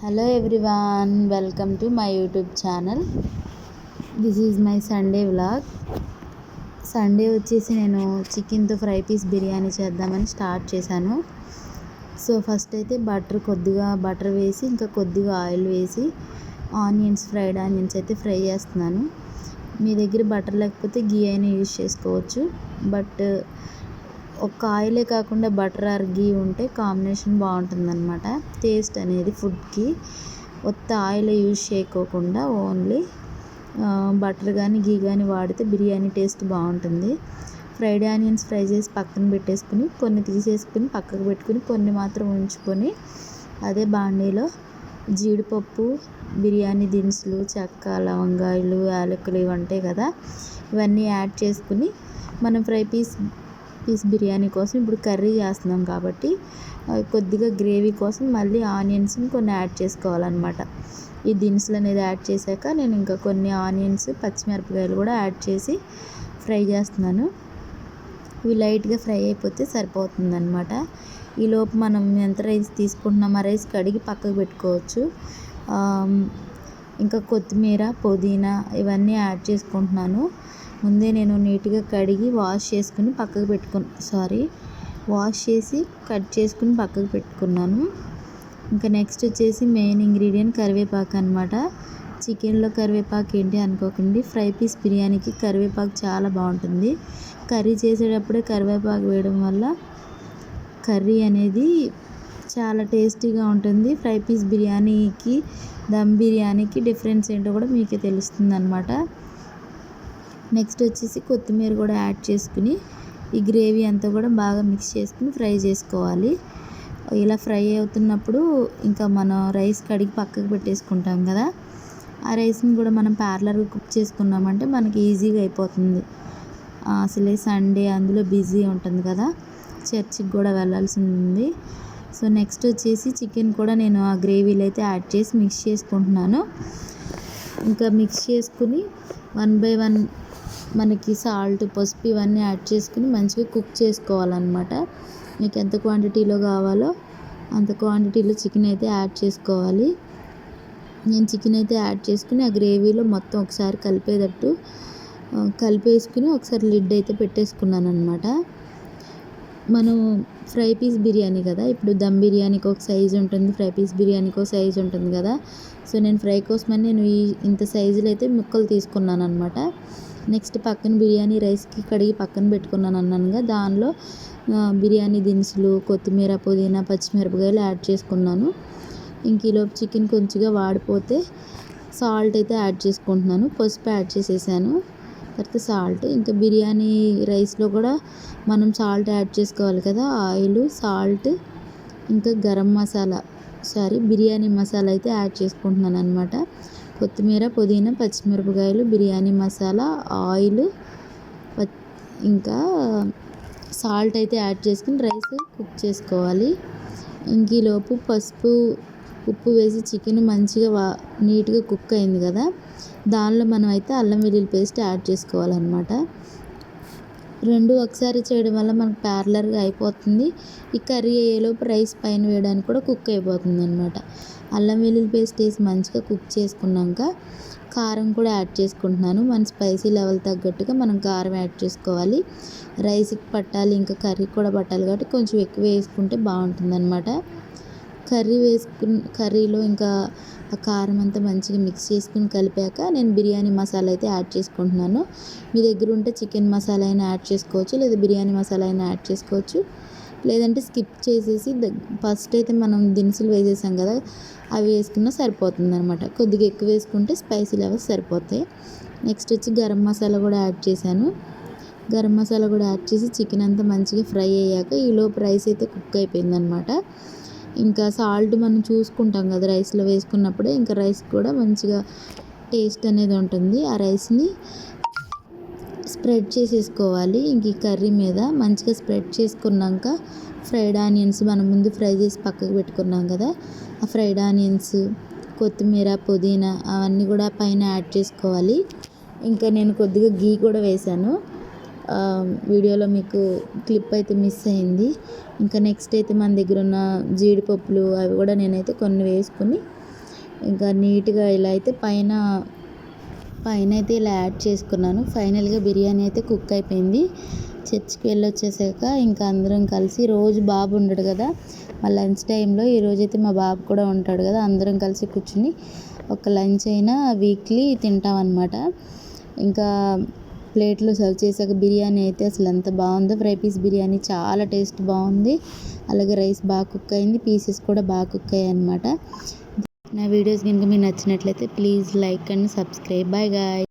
Hello everyone, welcome to my YouTube channel. This is my Sunday vlog. Sunday వచ్చేసి నేను చికెన్తో fry piece biryani చేద్దామని start చేశాను. So first అయితే కొద్దిగా బటర్ వేసి ఇంకా కొద్దిగా ఆయిల్ వేసి ఫ్రైడ్ ఆనియన్స్ అయితే ఫ్రై చేస్తున్నాను. మీ దగ్గర బటర్ లేకపోతే గీ అయినా యూజ్ చేసుకోవచ్చు. బట్ ఒక్క ఆయిలే కాకుండా బటర్ ఆర్ గీ ఉంటే కాంబినేషన్ బాగుంటుందన్నమాట. టేస్ట్ అనేది ఫుడ్కి ఒక్క ఆయిల్ యూజ్ చేయకోకుండా ఓన్లీ బటర్ కానీ గీ కానీ వాడితే బిర్యానీ టేస్ట్ బాగుంటుంది. ఫ్రైడ్ ఆనియన్స్ ఫ్రై చేసి పక్కన పెట్టేసుకుని కొన్ని తీసేసుకుని పక్కకు పెట్టుకుని కొన్ని మాత్రం ఉంచుకొని అదే బాండీలో జీడిపప్పు, బిర్యానీ దినుసులు, చెక్క, లవంగాయలు, యాలకులు ఇవి ఉంటాయి కదా, ఇవన్నీ యాడ్ చేసుకుని మనం ఫ్రై పీస్ బిర్యానీ కోసం ఇప్పుడు కర్రీ చేస్తున్నాం కాబట్టి కొద్దిగా గ్రేవీ కోసం మళ్ళీ ఆనియన్స్ని కొన్ని యాడ్ చేసుకోవాలన్నమాట. ఈ దినుసులు అనేది యాడ్ చేశాక నేను ఇంకా కొన్ని ఆనియన్స్, పచ్చిమిరపకాయలు కూడా యాడ్ చేసి ఫ్రై చేస్తున్నాను. ఇవి లైట్గా ఫ్రై అయిపోతే సరిపోతుందన్నమాట. ఈలోపు మనం ఎంత రైస్ తీసుకుంటున్నామో ఆ రైస్ కడిగి పక్కకు పెట్టుకోవచ్చు. ఇంకా కొత్తిమీర, పుదీనా ఇవన్నీ యాడ్ చేసుకుంటున్నాను. ముందే నేను నీట్గా కడిగి వాష్ చేసి కట్ చేసుకుని పక్కకు పెట్టుకున్నాను. ఇంకా నెక్స్ట్ వచ్చేసి మెయిన్ ఇంగ్రీడియంట్ కరివేపాకు అనమాట. చికెన్లో కరివేపాకు ఏంటి అనుకోకండి, ఫ్రై పీస్ బిర్యానీకి కరివేపాకు చాలా బాగుంటుంది. కర్రీ చేసేటప్పుడే కరివేపాకు వేయడం వల్ల కర్రీ అనేది చాలా టేస్టీగా ఉంటుంది. ఫ్రై పీస్ బిర్యానీకి, దమ్ బిర్యానీకి డిఫరెన్స్ ఏంటో కూడా మీకే తెలుస్తుంది అనమాట. నెక్స్ట్ వచ్చేసి కొత్తిమీర కూడా యాడ్ చేసుకుని ఈ గ్రేవీ అంతా కూడా బాగా మిక్స్ చేసుకుని ఫ్రై చేసుకోవాలి. ఇలా ఫ్రై అవుతున్నప్పుడు ఇంకా మనం రైస్ కడిగి పక్కకు పెట్టేసుకుంటాం కదా, ఆ రైస్ని కూడా మనం ప్యారలర్గా కుక్ చేసుకున్నామంటే మనకి ఈజీగా అయిపోతుంది. అసలే సండే అందులో బిజీ ఉంటుంది కదా, చర్చికి కూడా వెళ్ళాల్సి ఉంది. సో నెక్స్ట్ వచ్చేసి చికెన్ కూడా నేను ఆ గ్రేవీలో అయితే యాడ్ చేసి మిక్స్ చేసుకుంటున్నాను. ఇంకా మిక్స్ చేసుకుని 1 by 1 మనకి సాల్ట్, పసుపు ఇవన్నీ యాడ్ చేసుకుని మంచిగా కుక్ చేసుకోవాలన్నమాట. మీకు ఎంత క్వాంటిటీలో కావాలో అంత క్వాంటిటీలో చికెన్ అయితే యాడ్ చేసుకోవాలి. నేను చికెన్ అయితే యాడ్ చేసుకుని ఆ గ్రేవీలో మొత్తం ఒకసారి కలిపేసుకుని ఒకసారి లిడ్ అయితే పెట్టేసుకున్నాను అనమాట. మనం ఫ్రై పీస్ బిర్యానీ కదా, ఇప్పుడు దమ్ బిర్యానీకి ఒక సైజు ఉంటుంది, ఫ్రై పీస్ బిర్యానీకి ఒక సైజు ఉంటుంది కదా. సో నేను ఫ్రై కోసమని నేను ఇంత సైజులో అయితే ముక్కలు తీసుకున్నాను అనమాట. నెక్స్ట్ పక్కన బిర్యానీ రైస్కి కడిగి పక్కన పెట్టుకున్నాను అన్నానుగా, దానిలో బిర్యానీ దినుసులు, కొత్తిమీర, పుదీనా, పచ్చిమిరపకాయలు యాడ్ చేసుకున్నాను. ఇంక ఈలోపు చికెన్ కొంచెంగా వాడిపోతే సాల్ట్ అయితే యాడ్ చేసుకుంటున్నాను. పసుపు యాడ్ చేసేసాను, తర్వాత సాల్ట్. ఇంకా బిర్యానీ రైస్లో కూడా మనం సాల్ట్ యాడ్ చేసుకోవాలి కదా, ఆయిల్, సాల్ట్, ఇంకా బిర్యానీ మసాలా అయితే యాడ్ చేసుకుంటున్నాను అనమాట. కొత్తిమీర, పుదీనా, పచ్చిమిరపకాయలు, బిర్యానీ మసాలా, ఆయిల్, ఇంకా సాల్ట్ అయితే యాడ్ చేసుకుని రైస్ కుక్ చేసుకోవాలి. ఇంక ఈలోపు పసుపు, ఉప్పు వేసి చికెన్ మంచిగా నీట్గా కుక్ అయింది కదా, దానిలో మనం అయితే అల్లం వెల్లుల్లి పేస్ట్ యాడ్ చేసుకోవాలన్నమాట. రెండు ఒకసారి చేయడం వల్ల మనకు ప్యారలర్గా అయిపోతుంది. ఈ కర్రీ అయ్యేలోపు రైస్ పైన వేయడానికి కూడా కుక్ అయిపోతుంది అనమాట. అల్లం వెల్లుల్లి పేస్ట్ వేసి మంచిగా కుక్ చేసుకున్నాక కారం కూడా యాడ్ చేసుకుంటున్నాను. మన స్పైసీ లెవెల్ తగ్గట్టుగా మనం కారం యాడ్ చేసుకోవాలి. రైస్కి పట్టాలి, ఇంకా కర్రీకి కూడా పట్టాలి కాబట్టి కొంచెం ఎక్కువ వేసుకుంటే బాగుంటుంది అనమాట. కర్రీలో ఇంకా ఆ కారం అంతా మంచిగా మిక్స్ చేసుకుని కలిపాక నేను బిర్యానీ మసాలా అయితే యాడ్ చేసుకుంటున్నాను. మీ దగ్గర ఉంటే చికెన్ మసాలా అయినా యాడ్ చేసుకోవచ్చు, లేదా బిర్యానీ మసాలా అయినా యాడ్ చేసుకోవచ్చు. లేదంటే స్కిప్ చేసేసి ఫస్ట్ అయితే మనం దినుసులు వేసేసాం కదా, అవి వేసుకున్నా సరిపోతుంది అనమాట. కొద్దిగా ఎక్కువ వేసుకుంటే స్పైసీ లెవెల్స్ సరిపోతాయి. నెక్స్ట్ వచ్చి గరం మసాలా కూడా యాడ్ చేశాను. గరం మసాలా కూడా యాడ్ చేసి చికెన్ అంతా మంచిగా ఫ్రై అయ్యాక ఈలోపు రైస్ అయితే కుక్ అయిపోయిందనమాట. ఇంకా సాల్ట్ మనం చూసుకుంటాం కదా రైస్లో వేసుకున్నప్పుడే, ఇంకా రైస్ కూడా మంచిగా టేస్ట్ అనేది ఉంటుంది. ఆ రైస్ని స్ప్రెడ్ చేసేసుకోవాలి. ఇంక ఈ కర్రీ మీద మంచిగా స్ప్రెడ్ చేసుకున్నాక ఫ్రైడ్ ఆనియన్స్ మనం ముందు ఫ్రై చేసి పక్కకు పెట్టుకున్నాం కదా, ఆ ఫ్రైడ్ ఆనియన్స్, కొత్తిమీర, పుదీనా అవన్నీ కూడా పైన యాడ్ చేసుకోవాలి. ఇంకా నేను కొద్దిగా గీ కూడా వేశాను. వీడియోలో మీకు క్లిప్ అయితే మిస్ అయింది. ఇంకా నెక్స్ట్ అయితే మన దగ్గర ఉన్న జీడిపప్పులు అవి కూడా నేనైతే కొన్ని వేసుకుని ఇంకా నీట్గా ఇలా అయితే పైన అయితే ఇలా యాడ్ చేసుకున్నాను. ఫైనల్గా బిర్యానీ అయితే కుక్ అయిపోయింది. చర్చ్కి వెళ్ళొచ్చేసాక ఇంకా అందరం కలిసి, రోజు బాబు ఉండడు కదా, మా లంచ్ టైంలో ఈరోజైతే మా బాబు కూడా ఉంటాడు కదా, అందరం కలిసి కూర్చుని ఒక లంచ్ అయినా వీక్లీ తింటాం అన్నమాట. ఇంకా ప్లేట్లో సర్వ్ చేశాక బిర్యానీ అయితే అసలు ఎంత బాగుందో. ఫ్రై పీస్ బిర్యానీ చాలా టేస్ట్ బాగుంది. అలాగే రైస్ బాగా కుక్ అయింది, పీసెస్ కూడా బాగా కుక్ అయ్యాయి అన్నమాట. నా వీడియోస్ కనుక మీకు నచ్చినట్లయితే please like and subscribe. Bye guy.